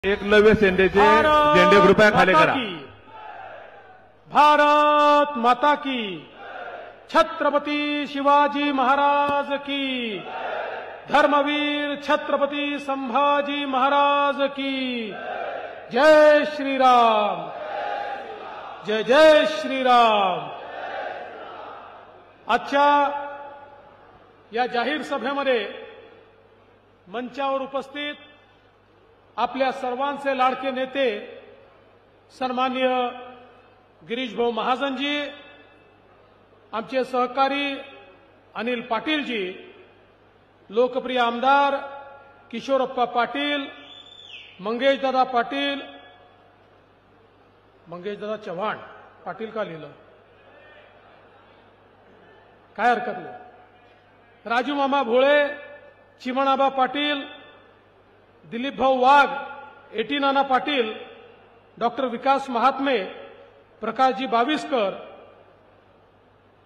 एकलव्य सेंडेचे झेंडे कृपया खाली करा। भारत माता की, छत्रपती शिवाजी महाराज की, धर्मवीर छत्रपती संभाजी महाराज की, जय श्रीराम, जय जय श्रीराम। आजच्या या जाहीर सभेमध्ये मंचावर उपस्थित आपल्या सर्वांचे लाडके नेते सन्माननीय गिरीश भाऊ महाजनजी, आमचे सहकारी अनिल पाटीलजी, लोकप्रिय आमदार किशोरप्पा पाटील, मंगेशदादा पाटील, मंगेशदादा चव्हाण, पाटील का लिहिलं काय हरकत नाही, राजू मामा भोळे, चिमणाबा पाटील, दिलीप भाऊ वाघ, एटी नाना पाटील, डॉक्टर विकास महात्मे, प्रकाशजी बाविस्कर,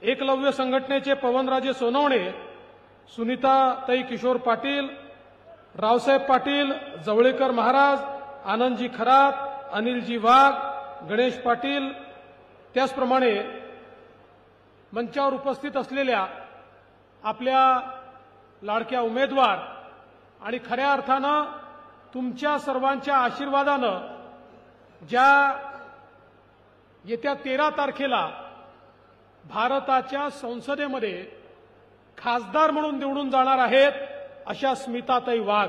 एकलव्य संघटनेचे पवनराजे सोनवणे, सुनीताताई किशोर पाटील, रावसाहेब पाटील, जवळेकर महाराज, आनंदजी खरात, अनिलजी वाघ, गणेश पाटील, त्याचप्रमाणे मंचावर उपस्थित असलेल्या आपल्या लाडक्या उमेदवार आणि खऱ्या अर्थानं तुमच्या सर्वांच्या आशीर्वादानं ज्या येत्या 13 तारखेला भारताच्या संसदेमध्ये खासदार म्हणून निवडून जाणार आहेत अशा स्मिताताई वाघ,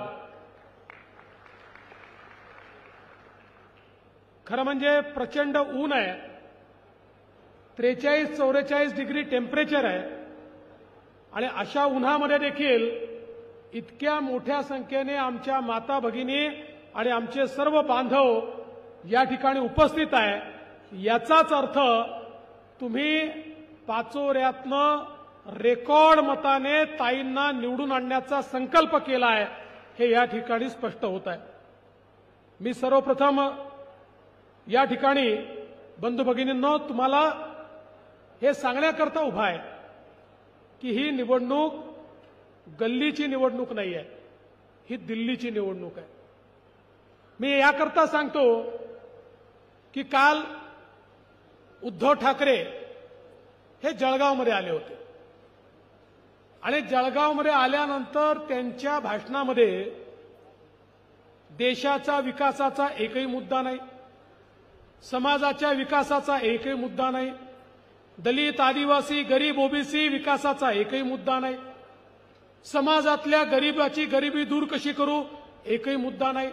खरं म्हणजे प्रचंड ऊन आहे, 43-44 डिग्री टेम्परेचर आहे आणि अशा उन्हामध्ये देखील इतक्या मोठ्या संख्येने आमच्या माता भगिनी आणि आमचे सर्व बांधव या ठिकाणी उपस्थित आहे, याचाच अर्थ तुम्ही पाचोऱ्यातनं रेकॉर्ड मताने ताईंना निवडून आणण्याचा संकल्प केला आहे हे या ठिकाणी स्पष्ट होत आहे। मी सर्वप्रथम या ठिकाणी बंधू भगिनींनो तुम्हाला हे सांगण्याकरता उभा आहे की ही निवडणूक गल्लीची निवडणूक नाही आहे, ही दिल्लीची निवडणूक आहे। मी याकरता सांगतो की काल उद्धव ठाकरे हे जळगावमध्ये आले होते आणि जळगावमध्ये आल्यानंतर त्यांच्या भाषणामध्ये देशाच्या विकासाचा एकही मुद्दा नाही, समाजाच्या विकासाचा एकही मुद्दा नाही, दलित आदिवासी गरीब ओबीसी विकासाचा एकही मुद्दा नाही, समाजातल्या गरिबाची गरिबी दूर कशी करू एकही मुद्दा नाही।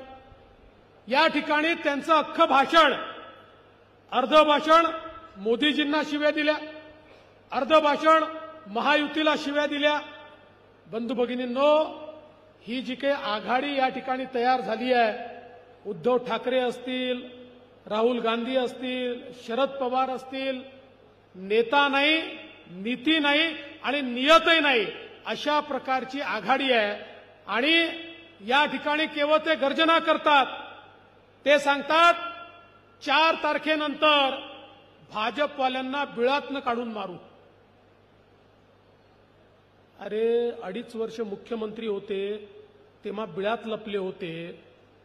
या ठिकाणी त्यांचं अख्खं भाषण, अर्ध भाषण मोदीजींना शिव्या दिल्या, अर्ध भाषण महायुतीला शिव्या दिल्या। बंधू भगिनींनो, ही जी काही आघाडी या ठिकाणी तयार झाली आहे, उद्धव ठाकरे असतील, राहुल गांधी असतील, शरद पवार असतील, नेता नाही, नीती नाही आणि नियतही नाही अशा प्रकारची आघाडी आहे आणि या ठिकाणी केवळ ते गर्जना करतात, ते सांगतात 4 तारखेनंतर भाजपवाल्यांना बिळातनं काढून मारू। अरे 2.5 वर्ष मुख्यमंत्री होते तेव्हा बिळात लपले होते,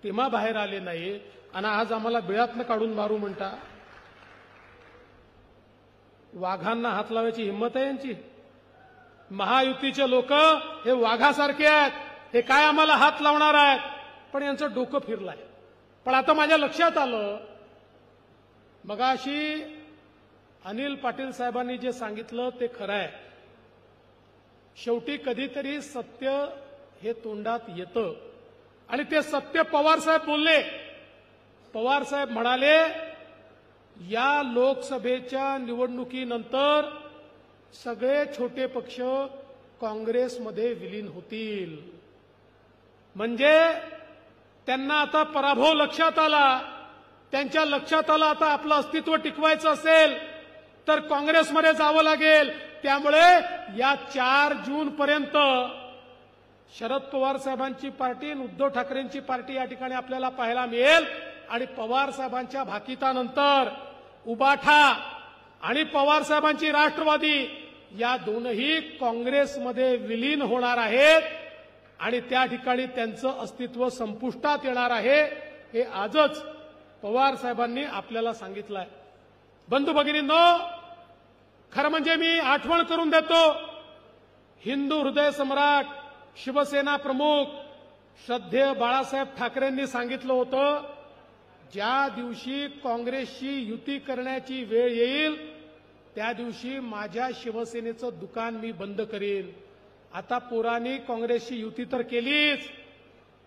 तेव्हा बाहेर आले नाही आणि आज आम्हाला बिळातनं काढून मारू म्हणता। वाघांना हात लावायची हिंमत आहे यांची? महायुतीचे लोक हे वाघासारखे आहेत, हे काय आम्हाला हात लावणार आहेत? पण यांचं डोकं फिरलंय। पण आता माझ्या लक्षात आलं, मगाशी अनिल पाटील साहेबांनी जे सांगितलं ते खरं आहे, शेवटी कधीतरी सत्य हे तोंडात येतं आणि ते सत्य पवार साहेब बोलले। पवार साहेब म्हणाले या लोकसभेच्या निवडणुकीनंतर सगळे छोटे पक्ष काँग्रेसमध्ये विलीन होतील, म्हणजे त्यांना आता पराभव लक्षात आला, त्यांच्या लक्षात आला आता आपलं अस्तित्व टिकवायचं असेल तर काँग्रेसमध्ये जावं लागेल। त्यामुळे या 4 जून पर्यंत शरद पवार साहेबांची पार्टी, उद्धव ठाकरेंची पार्टी या ठिकाणी आपल्याला पाहायला मिळेल आणि पवार साहेबांच्या भाकितानंतर उबाठा आणि पवार साहेबांची राष्ट्रवादी या दोनही काँग्रेसमध्ये विलीन होणार आहेत आणि त्या ठिकाणी त्यांचं अस्तित्व संपुष्टात येणार आहे। हे आजच पवार साहेबांनी आपल्याला सांगितलं आहे. बंधू भगिनींनो, खरं म्हणजे मी आठवण करून देतो, हिंदू हृदय सम्राट शिवसेना प्रमुख श्रद्धेय बाळासाहेब ठाकरेंनी सांगितलं होतं, ज्या दिवशी काँग्रेसशी युती करण्याची वेळ येईल त्या दिवशी माझ्या शिवसेनेचं दुकान मी बंद करीन. आता पोरांनी काँग्रेसशी युती तर केलीच,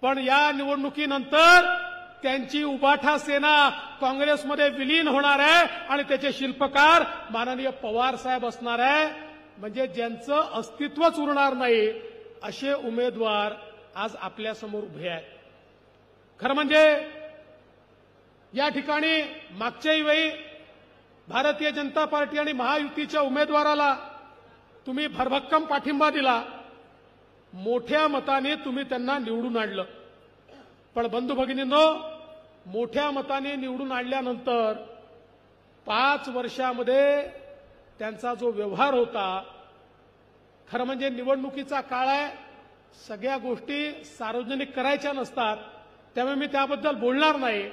पण या निवडणुकीनंतर त्यांची उबाठा सेना काँग्रेसमध्ये विलीन होणार आहे आणि त्याचे शिल्पकार माननीय पवार साहेब असणार आहे. म्हणजे ज्यांचं अस्तित्वच उरणार नाही असे उमेदवार आज आपल्या समोर उभे आहेत. खरं म्हणजे या ठिकाणी मागच्याही वेळी भारतीय जनता पार्टी आणि महायुतीच्या उमेदवाराला तुम्ही भरभक्कम पाठिंबा दिला, मोठ्या मताने तुम्ही त्यांना निवडून आणलं. पण बंधू भगिनींनो, मोठ्या मताने निवडून आणल्यानंतर 5 वर्षामध्ये त्यांचा जो व्यवहार होता, खरं म्हणजे निवडणुकीचा काळ आहे, सगळ्या गोष्टी सार्वजनिक करायच्या नसतात, त्यामुळे मी त्याबद्दल बोलणार नाही.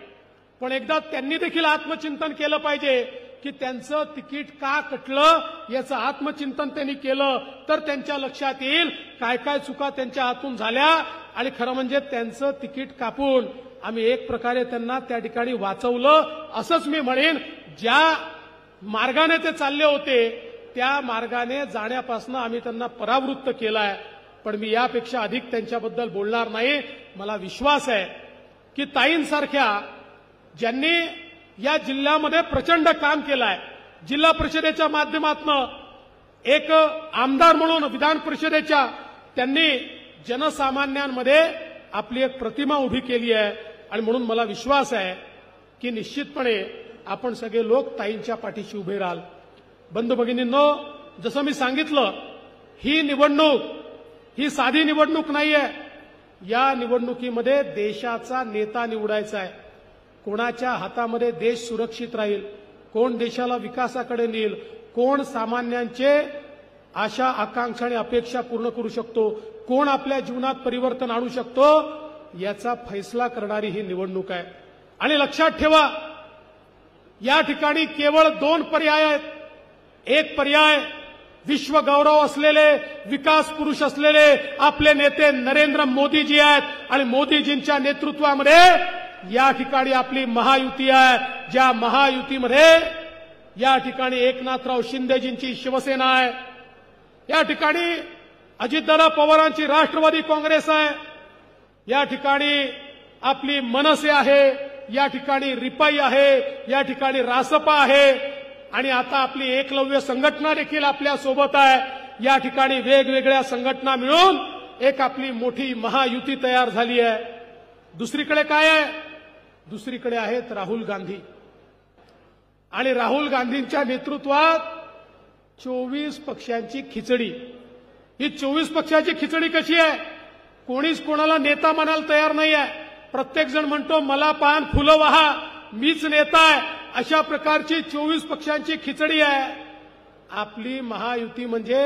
पण एकदा त्यांनी देखील आत्मचिंतन केलं पाहिजे की त्यांचं तिकीट का कटलं, याचं आत्मचिंतन त्यांनी केलं तर त्यांच्या लक्षात येईल काय काय चुका त्यांच्या हातून झाल्या. आणि खरं म्हणजे त्यांचं तिकीट कापून आम्ही एक प्रकारे त्यांना त्या ठिकाणी वाचवलं असंच मी म्हणेन. ज्या मार्गाने ते चालले होते त्या मार्गाने जाण्यापासून आम्ही त्यांना परावृत्त केलाय. पण मी यापेक्षा अधिक त्यांच्याबद्दल बोलणार नाही. मला विश्वास आहे की ताईंसारख्या ज्यांनी या जिल्ह्यामध्ये प्रचंड काम केलं आहे, जिल्हा परिषदेच्या माध्यमातून एक आमदार म्हणून विधान परिषदेच्या त्यांनी जनसामान्यांमध्ये आपली एक प्रतिमा उभी केली आहे. आणि म्हणून मला विश्वास आहे की निश्चितपणे आपण सगळे लोक ताईंच्या पाठीशी उभे राहाल. बंधू भगिनींनो, जसं मी सांगितलं, ही निवडणूक ही साधी निवडणूक नाहीये. या निवडणुकीमध्ये देशाचा नेता निवडायचा आहे. कोणाच्या हातामध्ये देश सुरक्षित राहील, कोण देशाला विकासाकडे नेईल, कोण सामान्यांचे आशा आकांक्षा आणि अपेक्षा पूर्ण करू शकतो, कोण आपल्या जीवनात परिवर्तन आणू शकतो, याचा फैसला करणारी ही निवडणूक आहे. आणि लक्षात ठेवा, या ठिकाणी केवळ 2 पर्याय आहेत. एक पर्याय विश्वगौरव असलेले, विकास पुरुष असलेले आपले नेते नरेंद्र मोदीजी आहेत आणि मोदीजींच्या नेतृत्वामध्ये या ठिकाणी आपली महायुती आहे. ज्या महायुतीमध्ये या ठिकाणी एकनाथराव शिंदेजींची शिवसेना आहे, या ठिकाणी अजितदादा पवारांची राष्ट्रवादी काँग्रेस आहे, या ठिकाणी आपली मनसे आहे, या ठिकाणी रिपाई आहे, या ठिकाणी रासपा आहे आणि आता आपली एकलव्य संघटना देखील आपल्या सोबत आहे. या ठिकाणी वेगवेगळ्या संघटना मिळून एक आपली मोठी महायुती तयार झाली आहे. दुसरीकडे काय आहे? दुसरीकडे आहेत राहुल गांधी. आणि राहुल गांधींच्या नेतृत्वात 24 पक्षांची खिचडी. ही 24 पक्षाची खिचडी कशी आहे? कोणीच कोणाला नेता म्हणायला तयार नाही आहे. प्रत्येक जण म्हणतो मला पान फुलं वाहा, मीच नेता आहे. अशा प्रकारची 24 पक्षांची खिचडी आहे. आपली महायुती म्हणजे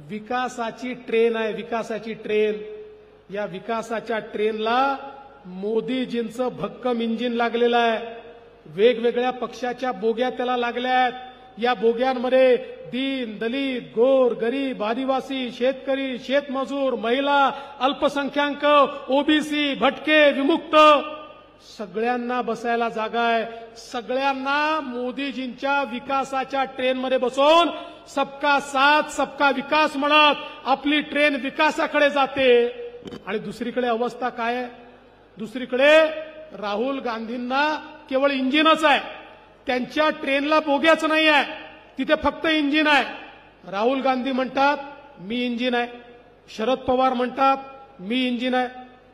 विकासाची ट्रेन आहे, विकासाची ट्रेन. या विकासाच्या ट्रेनला मोदीजींचं भक्कम इंजिन लागलेलं आहे. वेगवेगळ्या पक्षाच्या बोग्या त्याला लागल्या आहेत. या बोग्यांमध्ये दीन, दलित, गोर, गरीब, आदिवासी, शेतकरी, शेतमजूर, महिला, अल्पसंख्याक, ओबीसी, भटके, विमुक्त सगळ्यांना बसायला जागा आहे. सगळ्यांना मोदीजींच्या विकासाच्या ट्रेनमध्ये बसवून सबका साथ सबका विकास म्हणत आपली ट्रेन विकासाकडे जाते. आणि दुसरीकडे अवस्था काय आहे? दुसरीकडे राहुल गांधींना केवळ इंजिनच आहे, त्यांच्या ट्रेनला बोग्याच नाही आहे, तिथे फक्त इंजिन आहे. राहुल गांधी म्हणतात मी इंजिन आहे, शरद पवार म्हणतात मी इंजिन आहे,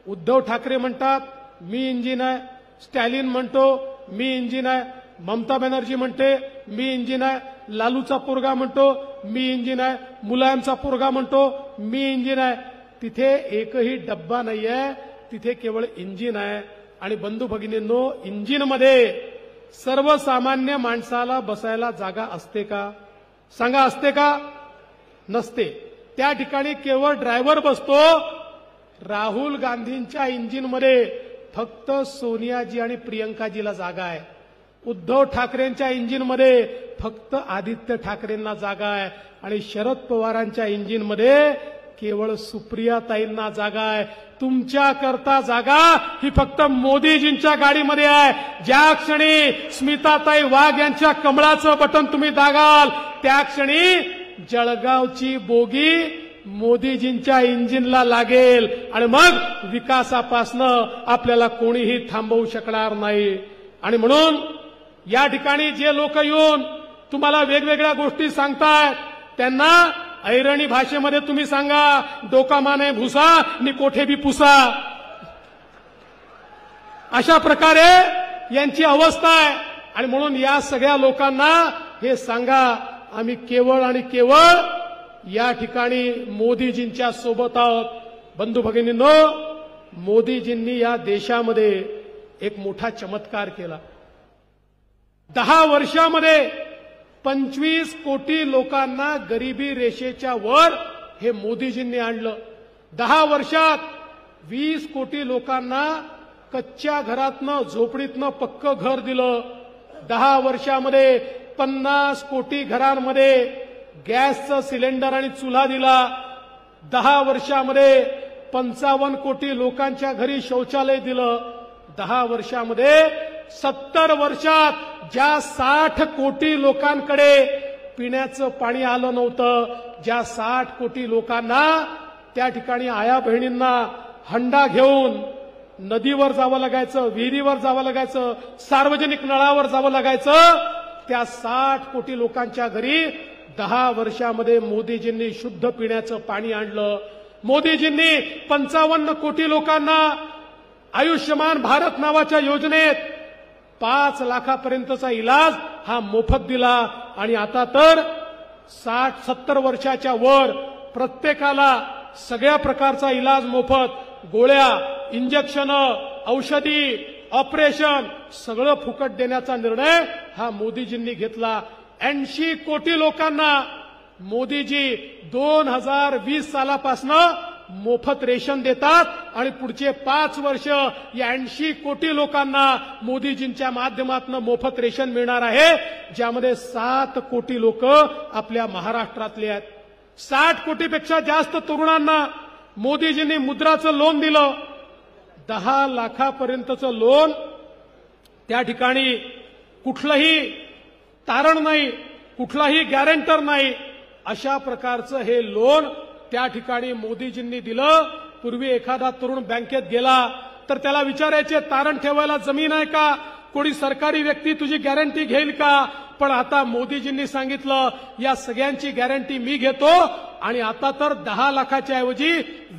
उद्धव ठाकरे म्हणतात मी इंजिन आहे, स्टॅलिन म्हणतो मी इंजिन आहे, ममता बॅनर्जी म्हणते मी इंजिन आहे, लालूचा पोरगा म्हणतो मी इंजिन आहे, मुलायमचा पोरगा म्हणतो मी इंजिन आहे. तिथे एकही डब्बा नाही आहे, तिथे केवळ इंजिन आहे. आणि बंधू भगिनींनो, इंजिनमध्ये सर्वसामान्य माणसाला बसायला जागा असते का? सांगा, असते का? नसते. त्या ठिकाणी केवळ ड्रायव्हर बसतो. राहुल गांधींच्या इंजिनमध्ये फक्त सोनियाजी आणि प्रियंकाजीला जागा आहे. उद्धव ठाकरेंच्या इंजिनमध्ये फक्त आदित्य ठाकरेंना जागा आहे आणि शरद पवारांच्या इंजिनमध्ये केवळ सुप्रियाताईंना जागा आहे. तुमच्याकरता जागा ही फक्त मोदीजींच्या गाडीमध्ये आहे. ज्या क्षणी स्मिताताई वाघ यांच्या कमळाचं बटन तुम्ही दागाल त्या क्षणी जळगावची बोगी मोदीजींच्या इंजिनला लागेल आणि मग विकासापासनं आपल्याला कोणीही थांबवू शकणार नाही. आणि म्हणून या ठिकाणी जे लोक येऊन तुम्हाला वेगवेगळ्या गोष्टी सांगतायत त्यांना ऐरणी भाषेमध्ये तुम्ही सांगा, डोका माने भुसा नि कोठे बी पुसा. अशा प्रकारे यांची अवस्था आहे. आणि म्हणून या सगळ्या लोकांना हे सांगा, आम्ही केवळ आणि केवळ या ठिकाणी मोदीजींच्या सोबत आहोत. बंधू भगिनींनो, मोदीजींनी या देशामध्ये एक मोठा चमत्कार केला. 10 वर्षामध्ये 25 कोटी लोकांना गरिबी रेषेच्या वर हे मोदीजींनी आणलं. 10 वर्षात 20 कोटी लोकांना कच्च्या घरातनं झोपडीतनं पक्क घर दिलं. 10 वर्षामध्ये 50 कोटी घरांमध्ये गॅसचं सिलेंडर आणि चुल्हा दिला. 10 वर्षामध्ये 55 कोटी लोकांच्या घरी शौचालय दिलं. 10 वर्षामध्ये 70 वर्षात ज्या 60 कोटी लोकांकडे पिण्याचं पाणी आलं नव्हतं, ज्या 60 कोटी लोकांना त्या ठिकाणी आया बहिणींना हंडा घेऊन नदीवर जावं लागायचं, विहिरीवर जावं लागायचं, सार्वजनिक नळावर जावं लागायचं, त्या 60 कोटी लोकांच्या घरी 10 वर्षामध्ये मोदीजींनी शुद्ध पिण्याचं पाणी आणलं. मोदीजींनी 55 कोटी लोकांना आयुष्यमान भारत नावाच्या योजनेत 5 लाखापर्यंतचा इलाज हा मोफत दिला. आणि आता तर 60-70 वर्षाच्या वर प्रत्येकाला सगळ्या प्रकारचा इलाज मोफत, गोळ्या, इंजेक्शन, औषधी, ऑपरेशन सगळं फुकट देण्याचा निर्णय हा मोदीजींनी घेतला. 80 कोटी लोकांना मोदीजी 2020 सालापासून मोफत रेशन देतात आणि पुढचे 5 वर्ष या 80 कोटी लोकांना मोदीजींच्या माध्यमातून मोफत रेशन मिळणार आहे, ज्यामध्ये 7 कोटी लोक आपल्या महाराष्ट्रातले आहेत. 60 कोटीपेक्षा जास्त तरुणांना मोदीजींनी मुद्राचं लोन दिलं. 10 लाखापर्यंतचं लोन. त्या ठिकाणी कुठलंही तारण नाही, कुठलाही गॅरंटर नाही, अशा प्रकारचं हे लोन त्या ठिकाणी मोदीजींनी दिलं. पूर्वी एखादा तरुण बँकेत गेला तर त्याला विचारायचे, तारण ठेवायला जमीन आहे का, कोणी सरकारी व्यक्ती तुझी गॅरंटी घेईल का. पण आता मोदीजींनी सांगितलं, या सगळ्यांची गॅरंटी मी घेतो. आणि आता तर 10 लाखाच्या ऐवजी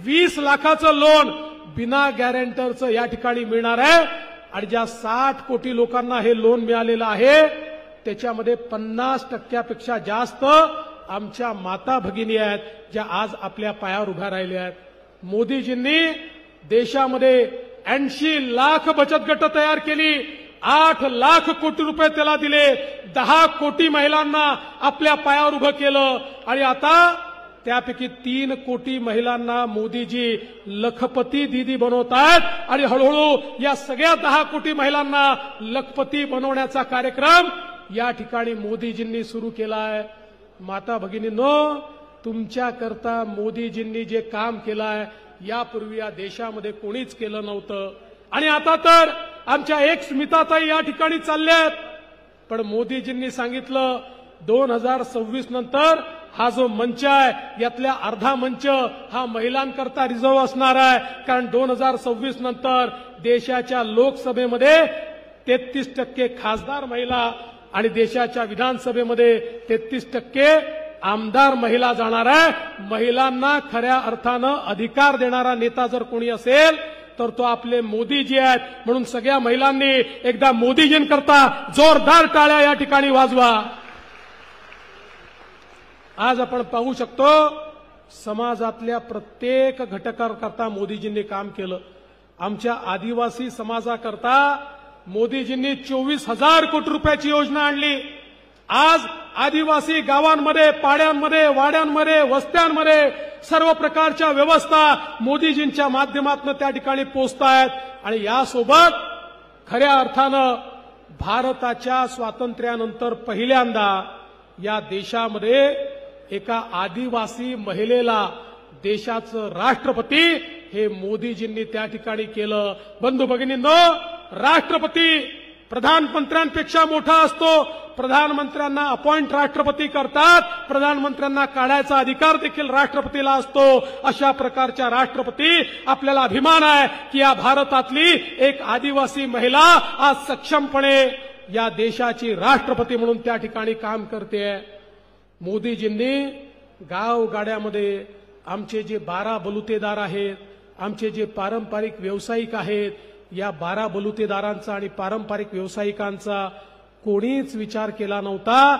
20 लाखाचं लोन बिना गॅरंटरचं या ठिकाणी मिळणार आहे. आणि ज्या 60 कोटी लोकांना हे लोन मिळालेलं आहे त्याच्यामध्ये 50% जास्त आमच्या माता भगिनी आहेत, ज्या आज आपल्या पायावर उभ्या राहिल्या आहेत. मोदीजींनी देशामध्ये 80 लाख बचत गट तयार केली. 8 लाख कोटी रुपये त्याला दिले. 10 कोटी महिलांना आपल्या पायावर उभं केलं. आणि आता त्यापैकी 3 कोटी महिलांना मोदीजी लखपती दीदी बनवतात आणि हळूहळू या सगळ्या 10 कोटी महिलांना लखपती बनवण्याचा कार्यक्रम या ठिकाणी मोदीजींनी सुरू केला आहे. माता भगिनींनो, तुमच्याकरता मोदीजींनी जे काम केलं आहे यापूर्वी या देशामध्ये कोणीच केलं नव्हतं. आणि आता तर आमच्या एक स्मिताताई या ठिकाणी चालल्यात. पण मोदीजींनी सांगितलं 2026 नंतर हा जो मंच आहे यातल्या अर्धा मंच हा महिलांकरता रिझर्व्ह असणार आहे. कारण 2026 नंतर देशाच्या लोकसभेमध्ये 33% खासदार महिला आणि देशाच्या विधानसभेमध्ये 33% आमदार महिला जाणार आहे. महिलांना खऱ्या अर्थानं अधिकार देणारा नेता जर कोणी असेल तर तो आपले मोदीजी आहेत. म्हणून सगळ्या महिलांनी एकदा मोदीजींकरता जोरदार टाळ्या या ठिकाणी वाजवा. आज आपण पाहू शकतो समाजातल्या प्रत्येक घटकाकरता मोदीजींनी काम केलं. आमच्या आदिवासी समाजाकरता मोदीजींनी 24,000 कोटी रुपयाची योजना आणली. आज आदिवासी गावांमध्ये, पाड्यांमध्ये, वाड्यांमध्ये, वस्त्यांमध्ये सर्व प्रकारच्या व्यवस्था मोदीजींच्या माध्यमातून त्या ठिकाणी पोहोचतायत. आणि यासोबत खऱ्या अर्थानं भारताच्या स्वातंत्र्यानंतर पहिल्यांदा या देशामध्ये एका आदिवासी महिलेला देशाचं राष्ट्रपती हे मोदीजींनी त्या ठिकाणी केलं. बंधू भगिनींनो, राष्ट्रपती प्रधानमंत्र्यांपेक्षा मोठा असतो. प्रधानमंत्र्यांना अपॉइंट राष्ट्रपती करतात, प्रधानमंत्र्यांना काढायचा अधिकार देखील राष्ट्रपतीला असतो. अशा प्रकारच्या राष्ट्रपती आपल्याला अभिमान आहे की या भारतातली एक आदिवासी महिला आज सक्षमपणे या देशाची राष्ट्रपती म्हणून त्या ठिकाणी काम करते. मोदीजींनी गावगाड्यामध्ये आमचे जे 12 बलुतेदार आहेत, आमचे जे पारंपरिक व्यावसायिक आहेत, या 12 बलुतेदारांचा आणि पारंपरिक व्यावसायिकांचा कोणीच विचार केला नव्हता.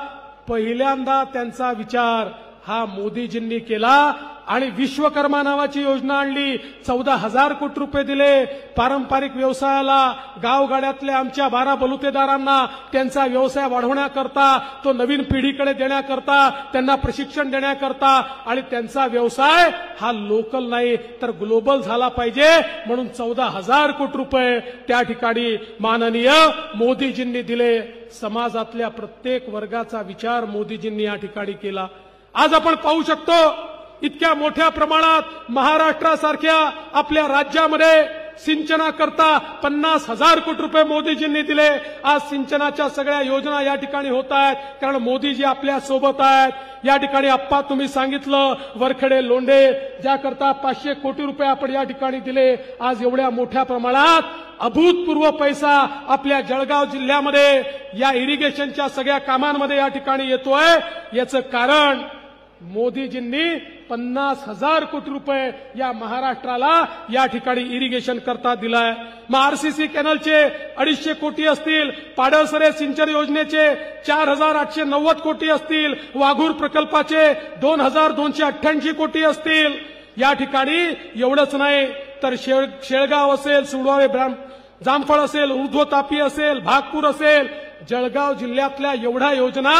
पहिल्यांदा त्यांचा विचार हा मोदीजींनी केला आणि विश्वकर्मा नावाची योजना आणली. 14,000 कोटी रुपये दिले पारंपरिक व्यवसायाला, गावगाड्यातल्या आमच्या 12 बलुतेदारांना त्यांचा व्यवसाय वाढवण्याकरता, तो नवीन पिढीकडे देण्याकरता, त्यांना प्रशिक्षण देण्याकरता आणि त्यांचा व्यवसाय हा लोकल नाही तर ग्लोबल झाला पाहिजे म्हणून 14,000 कोटी रुपये त्या ठिकाणी माननीय मोदीजींनी दिले. समाजातल्या प्रत्येक वर्गाचा विचार मोदीजींनी या ठिकाणी केला. आज आपण पाहू शकतो इतक्या मोठ्या प्रमाणात महाराष्ट्रासारख्या आपल्या राज्यामध्ये सिंचनाकरता 50,000 कोटी रुपये मोदीजींनी दिले. आज सिंचनाच्या सगळ्या योजना या ठिकाणी होत आहेत कारण मोदीजी आपल्या सोबत आहेत. या ठिकाणी आप्पा तुम्ही सांगितलं वरखडे लोंढे ज्याकरता 500 कोटी रुपये आपण या ठिकाणी दिले. आज एवढ्या मोठ्या प्रमाणात अभूतपूर्व पैसा आपल्या जळगाव जिल्ह्यामध्ये या इरिगेशनच्या सगळ्या कामांमध्ये या ठिकाणी येतोय. याचं कारण मोदीजींनी 50,000 कोटी रुपये या महाराष्ट्राला या ठिकाणी इरिगेशन करता दिलाय. मग आरसीसी कॅनलचे 250 कोटी असतील, पाडळसरे सिंचन योजनेचे 4,890 कोटी असतील, वाघूर प्रकल्पाचे 2,288 कोटी असतील. या ठिकाणी एवढंच नाही तर शेळगाव असेल, सुडवावे जामफळ असेल, ऊर्ध्व तापी असेल, भागपूर असेल, जळगाव जिल्ह्यातल्या एवढ्या योजना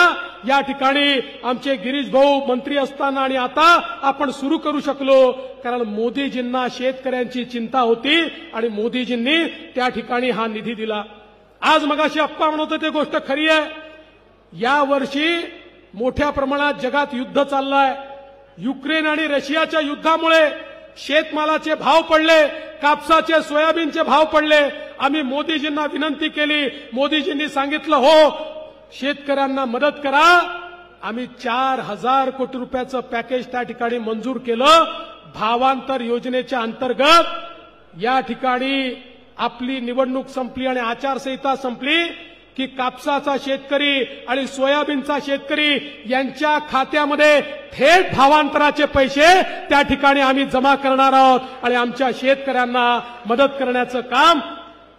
या ठिकाणी आमचे गिरीश भाऊ मंत्री असताना आणि आता आपण सुरू करू शकलो कारण मोदीजींना शेतकऱ्यांची चिंता होती आणि मोदीजींनी त्या ठिकाणी हा निधी दिला. आज मगाशी अप्पा म्हणत होते गोष्ट खरी आहे. या वर्षी मोठ्या प्रमाणात जगात युद्ध चाललंय. युक्रेन आणि रशियाच्या युद्धामुळे शेतमालाचे भाव पडले, कापसाचे सोयाबीनचे भाव पडले. आम्ही मोदीजींना विनंती केली, मोदीजींनी सांगितलं हो शेतकऱ्यांना मदत करा. आम्ही 4,000 कोटी रुपयाचं पॅकेज त्या ठिकाणी मंजूर केलं. भावांतर योजनेच्या अंतर्गत या ठिकाणी आपली निवडणूक संपली आणि आचारसंहिता संपली की कापसाचा शेतकरी आणि सोयाबीनचा शेतकरी यांच्या खात्यामध्ये थेट भावांतराचे पैसे त्या ठिकाणी आम्ही जमा करणार आहोत आणि आमच्या शेतकऱ्यांना मदत करण्याचं काम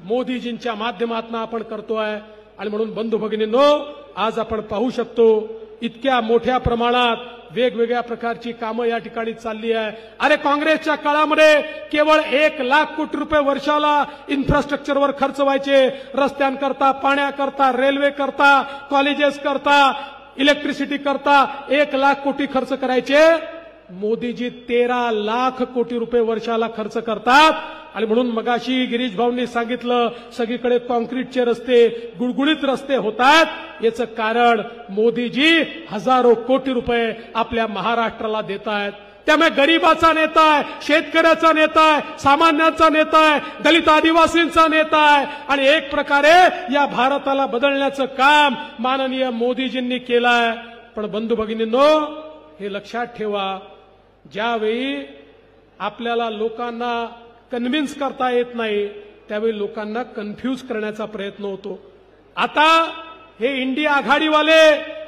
मोदीजींच्या माध्यमातून आपण करतोय. आणि म्हणून बंधू भगिनींनो, आज आपण पाहू शकतो इतक्या मोठ्या प्रमाणात वेगवेगळ्या प्रकारची कामं या ठिकाणी चालली आहे. अरे काँग्रेसच्या काळामध्ये केवळ 1,00,000 कोटी रुपये वर्षाला इन्फ्रास्ट्रक्चरवर खर्च व्हायचे. रस्त्यांकरता, पाण्याकरता, रेल्वे करता, कॉलेजेस करता, इलेक्ट्रिसिटी करता 1,00,000 कोटी खर्च करायचे. मोदीजी 13,00,000 कोटी रुपये वर्षाला खर्च करतात. आणि म्हणून मगाशी गिरीश भाऊंनी सांगितलं सगळीकडे कॉन्क्रीटचे रस्ते, गुळगुळीत रस्ते होतात. याचं कारण मोदीजी हजारो कोटी रुपये आपल्या महाराष्ट्राला देत आहेत. त्यामुळे गरीबाचा नेता आहे, शेतकऱ्याचा नेता आहे, सामान्यांचा नेता आहे, दलित आदिवासींचा नेता आहे आणि एक प्रकारे या भारताला बदलण्याचं काम माननीय मोदीजींनी केलं आहे. पण बंधू भगिनींनो, हे लक्षात ठेवा, ज्यावेळी आपल्याला लोकांना कन्व्हिन्स करता येत नाही त्यावेळी लोकांना कन्फ्यूज करण्याचा प्रयत्न होतो. आता हे इंडिया आघाडीवाले,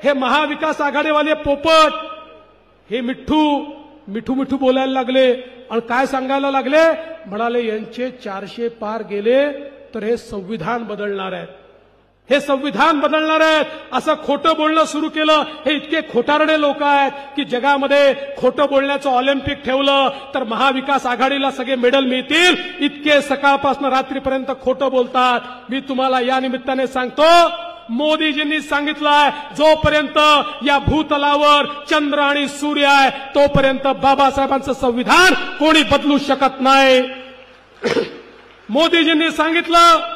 हे महाविकास आघाडीवाले पोपट, हे मिठू बोलायला लागले आणि काय सांगायला लागले, म्हणाले यांचे 400 पार गेले तर हे संविधान बदलणार आहेत, हे संविधान बदलणार आहेत असं खोटं बोलणं सुरू केलं. हे इतके खोटारडे लोक आहेत की जगामध्ये खोटं बोलण्याचं ऑलिम्पिक ठेवलं तर महाविकास आघाडीला सगळे मेडल मिळतील, इतके सकाळपासून रात्रीपर्यंत खोटं बोलतात. मी तुम्हाला या निमित्ताने सांगतो, मोदीजींनी सांगितलंय जोपर्यंत या भूतलावर चंद्र आणि सूर्य आहे तोपर्यंत बाबासाहेबांचं संविधान कोणी बदलू शकत नाही. मोदीजींनी सांगितलं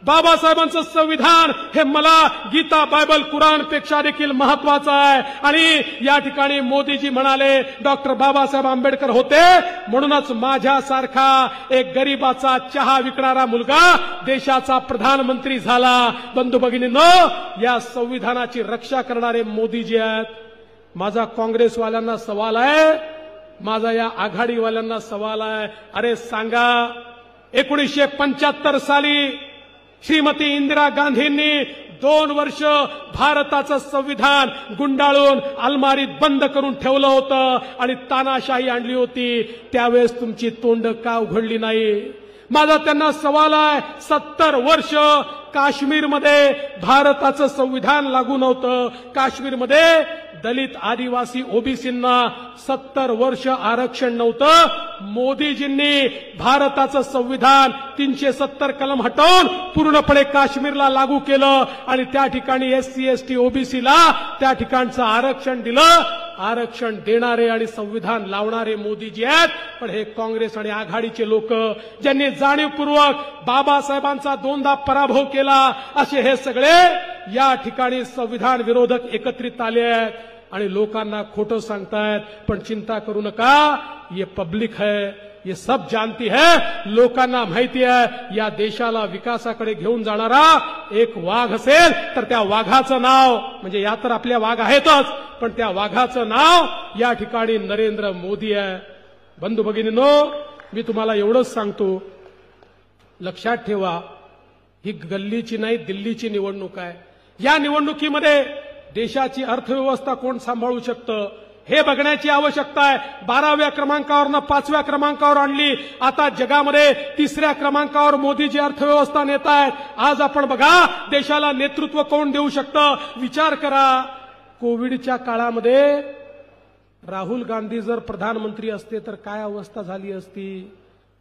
बाबासाहेबांचं संविधान हे मला गीता बायबल कुराण पेक्षा देखील महत्वाचं आहे. आणि या ठिकाणी मोदीजी म्हणाले डॉक्टर बाबासाहेब आंबेडकर होते म्हणूनच माझ्यासारखा एक गरीबाचा चहा विकणारा मुलगा देशाचा प्रधानमंत्री झाला. बंधू भगिनींनो, या संविधानाची रक्षा करणारे मोदीजी आहेत. माझा काँग्रेसवाल्यांना सवाल आहे, माझा या आघाडीवाल्यांना सवाल आहे, अरे सांगा 1975 साली श्रीमती इंदिरा गांधींनी 2 वर्ष भारताचं संविधान गुंडाळून अलमारीत बंद करून ठेवलं होतं आणि तानाशाही आणली होती. त्यावेळेस तुमची तोंड का उघडली नाही? माझा त्यांना सवाल आहे, 70 वर्ष काश्मीरमध्ये भारताचं संविधान लागू नव्हतं. काश्मीरमध्ये दलित आदिवासी ओबीसींना 70 वर्ष आरक्षण नव्हतं. मोदीजींनी भारताचं संविधान 370 कलम हटवून पूर्णपणे काश्मीरला लागू केलं आणि त्या ठिकाणी एससी एसटी ओबीसीला त्या ठिकाणचं आरक्षण दिलं. आरक्षण देणारे आणि संविधान लावणारे मोदीजी आहेत. पण हे काँग्रेस आणि आघाडीचे लोक ज्यांनी जाणीवपूर्वक बाबासाहेबांचा 2दा पराभव केला असे हे सगळे या ठिकाणी संविधान विरोधक एकत्रित आले आहेत आणि लोकांना खोटं सांगतायत. पण चिंता करू नका, ये पब्लिक है, ये सब जानती है. लोकांना माहिती आहे या देशाला विकासाकडे घेऊन जाणारा एक वाघ असेल तर त्या वाघाचं नाव म्हणजे या तर आपल्या वाघ आहेतच, पण त्या वाघाचं नाव या ठिकाणी नरेंद्र मोदी आहे. बंधू भगिनींनो, मी तुम्हाला एवढंच सांगतो, लक्षात ठेवा, ही गल्लीची नाही दिल्लीची निवडणूक आहे. या निवडणुकीमध्ये देशाची अर्थव्यवस्था कोण सांभाळू शकतं हे बघण्याची आवश्यकता आहे. 12व्या क्रमांकावरनं 5व्या क्रमांकावर आणली. आता जगामध्ये 3ऱ्या क्रमांकावर मोदीजी अर्थव्यवस्था नेत आहेत. आज आपण बघा देशाला नेतृत्व कोण देऊ शकतं. विचार करा, कोविडच्या काळामध्ये राहुल गांधी जर प्रधानमंत्री असते तर काय अवस्था झाली असती.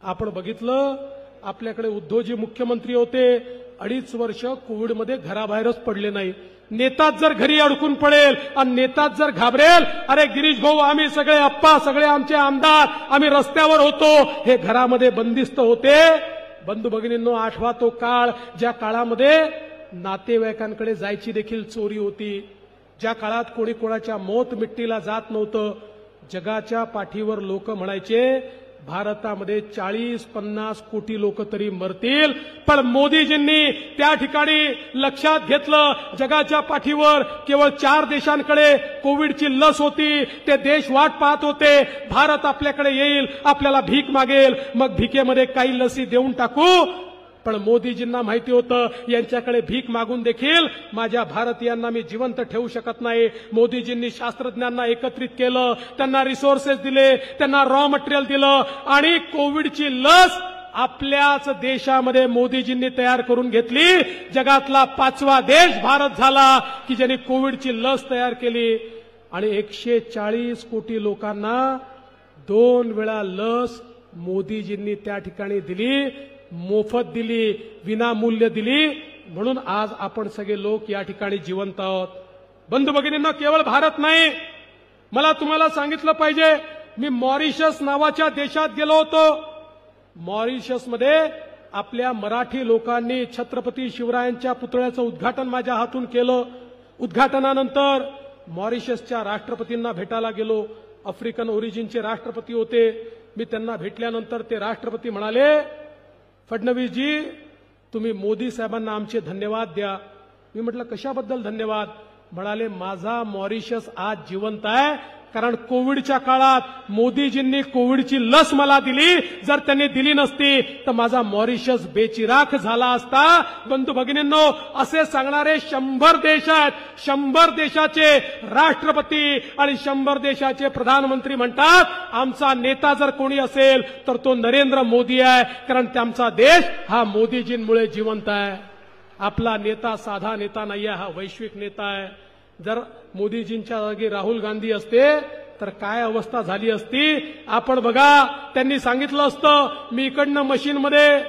आपण बघितलं, आपल्याकडे उद्धवजी मुख्यमंत्री होते, 2.5 वर्ष कोविडमध्ये घराबाहेरच पडले नाही. नेताच जर घरी अडकून पडेल आणि नेताच जर घाबरेल, अरे गिरीश भाऊ आम्ही सगळे अप्पा सगळे आमचे आमदार आम्ही रस्त्यावर होतो, हे घरामध्ये बंदिस्त होते. बंधू भगिनींनो, आठवा तो काळ ज्या काळामध्ये नातेवाईकांकडे जायची देखील चोरी होती, ज्या काळात कोणी कोणाच्या मौत मिट्टीला जात नव्हतं. जगाच्या पाठीवर लोक म्हणायचे भारतामध्ये 40-50 कोटी लोक तरी मरतील, पण मोदीजींनी त्या ठिकाणी लक्षात घेतलं जगाच्या पाठीवर केवळ 4 देशांकडे कोविडची लस होती. ते देश वाट पाहत होते, भारत आपल्याकडे येईल, आपल्याला भीक मागेल, मग भीकेमध्ये काही लसी देऊन टाकू. पण मोदीजींना माहिती होतं यांच्याकडे भीक मागून देखील माझ्या भारतीयांना मी जिवंत ठेवू शकत नाही. मोदीजींनी शास्त्रज्ञांना एकत्रित केलं, त्यांना रिसोर्सेस दिले, त्यांना रॉ मटेरियल दिलं आणि कोविडची लस आपल्याच देशामध्ये मोदीजींनी तयार करून घेतली. जगातला 5वा देश भारत झाला की ज्यांनी कोविडची लस तयार केली आणि 140 कोटी लोकांना 2 वेळा लस मोदीजींनी त्या ठिकाणी दिली, मोफत दिली, विनामूल्य दिली. म्हणून आज आपण सगळे लोक या ठिकाणी जिवंत आहोत. बंधू भगिनींनो, केवळ भारत नाही, मला तुम्हाला सांगितलं पाहिजे, मी मॉरिशस नावाच्या देशात गेलो होतो. मॉरिशसमध्ये आपल्या मराठी लोकांनी छत्रपती शिवरायांच्या पुतळ्याचं उद्घाटन माझ्या हातून केलं. उद्घाटनानंतर मॉरिशसच्या राष्ट्रपतींना भेटायला गेलो. आफ्रिकन ओरिजिनचे राष्ट्रपती होते. मी त्यांना भेटल्यानंतर ते राष्ट्रपती म्हणाले, फडणवीसजी तुम्ही मोदी साहेबांना आमचे धन्यवाद द्या. मी म्हटलं कशाबद्दल धन्यवाद? म्हणाले माझा मॉरिशस आज जिवंत आहे कारण कोविडच्या काळात मोदीजींनी कोविडची लस मला दिली. जर त्यांनी दिली नसती तर माझा मॉरिशस बेचिराख झाला असता. बंधू भगिनींनो, असे सांगणारे 100 देश आहेत. 100 देशाचे राष्ट्रपती आणि 100 देशाचे प्रधानमंत्री म्हणतात आमचा नेता जर कोणी असेल तर तो नरेंद्र मोदी आहे, कारण त्यांचा देश हा मोदीजींमुळे जिवंत आहे. आपला नेता साधा नेता नाही आहे, हा वैश्विक नेता आहे. जर मोदीजींच्या जागी राहुल गांधी असते तर काय अवस्था झाली असती आपण बघा. त्यांनी सांगितलं असतं मी इकडनं मशीनमध्ये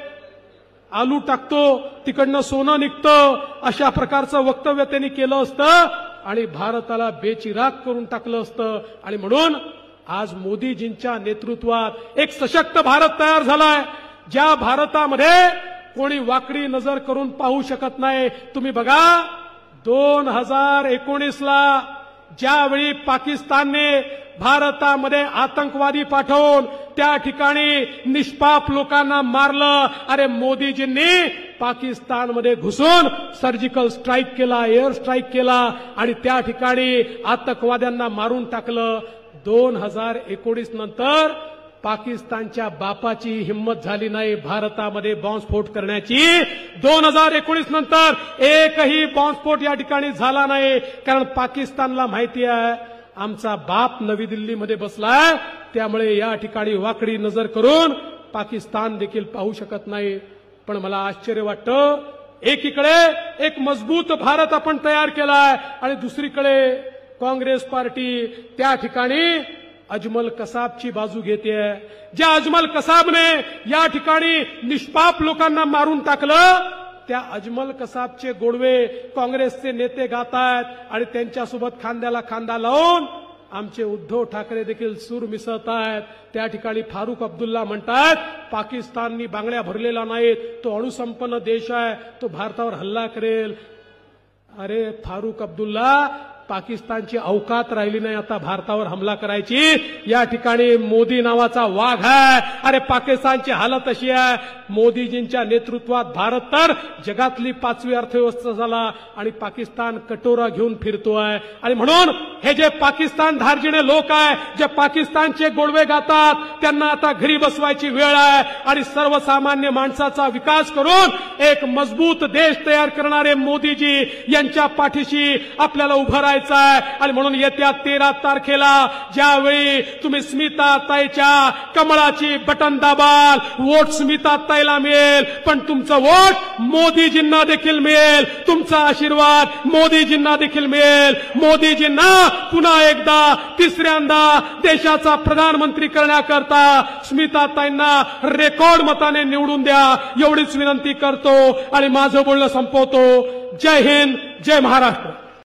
आलू टाकतो, तिकडनं सोनं निघतं, अशा प्रकारचं वक्तव्य त्यांनी केलं असतं आणि भारताला बेचिराख करून टाकलं असतं. आणि म्हणून आज मोदीजींच्या नेतृत्वात एक सशक्त भारत तयार झालाय. ज्या भारतामध्ये कोणी वाकडी नजर करून पाहू शकत नाही. तुम्ही बघा 2019ला ज्यावेळी पाकिस्तानने भारतामध्ये आतंकवादी पाठवून त्या ठिकाणी निष्पाप लोकांना मारलं, अरे मोदीजींनी पाकिस्तानमध्ये घुसून सर्जिकल स्ट्राईक केला, एअर स्ट्राईक केला आणि त्या ठिकाणी आतंकवाद्यांना मारून टाकलं. 2019 नंतर पाकिस्तानच्या बापाची हिंमत झाली नाही भारतामध्ये बॉम्बस्फोट करण्याची. 2019 नंतर एकही बॉम्बस्फोट या ठिकाणी झाला नाही, कारण पाकिस्तानला माहिती आहे आमचा बाप नवी दिल्लीमध्ये बसलाय, त्यामुळे या ठिकाणी वाकडी नजर करून पाकिस्तान देखील पाहू शकत नाही. पण मला आश्चर्य वाटतं, एकीकडे एक मजबूत भारत आपण तयार केलाय आणि दुसरीकडे काँग्रेस पार्टी त्या ठिकाणी अजमल कसाबची बाजू घेतेय. ज्या अजमल कसाबने या ठिकाणी निष्पाप लोकांना मारून टाकलं, त्या अजमल कसाबचे गोडवे काँग्रेसचे नेते गातायत आणि त्यांच्यासोबत खांद्याला खांदा लावून आमचे उद्धव ठाकरे देखील सूर मिसळत आहेत. त्या ठिकाणी फारुख अब्दुल्ला म्हणतात पाकिस्ताननी बांगड्या भरलेला नाहीत, तो अणुसंपन्न देश आहे, तो भारतावर हल्ला करेल. अरे फारुख अब्दुल्ला, पाकिस्तानची अवकात राहिली नाही आता भारतावर हमला करायची. या ठिकाणी मोदी नावाचा वाघ आहे. अरे पाकिस्तानची हालत अशी आहे, मोदीजींच्या नेतृत्वात भारत तर जगातली 5वी अर्थव्यवस्था झाला आणि पाकिस्तान कटोरा घेऊन फिरतोय. आणि म्हणून हे जे पाकिस्तान धार्जिणे लोक आहे, जे पाकिस्तानचे गोडवे गातात, त्यांना आता घरी बसवायची वेळ आहे आणि सर्वसामान्य माणसाचा विकास करून एक मजबूत देश तयार करणारे मोदीजी यांच्या पाठीशी आपल्याला उभं राहायचं आहे. आणि म्हणून येत्या 13 तारखेला ज्यावेळी तुम्ही स्मिताताईच्या कमळाची बटन दाबाल, वोट स्मिताताईला मिळेल, पण तुमचं वोट मोदीजींना देखील मिळेल, तुमचा आशीर्वाद मोदीजींना देखील मिळेल. मोदीजींना पुन्हा एकदा तिसऱ्यांदा देशाचा प्रधानमंत्री करण्याकरता स्मिताताईंना रेकॉर्ड मताने निवडून द्या, एवढीच विनंती करतो आणि माझं बोलणं संपवतो. जय हिंद, जय महाराष्ट्र.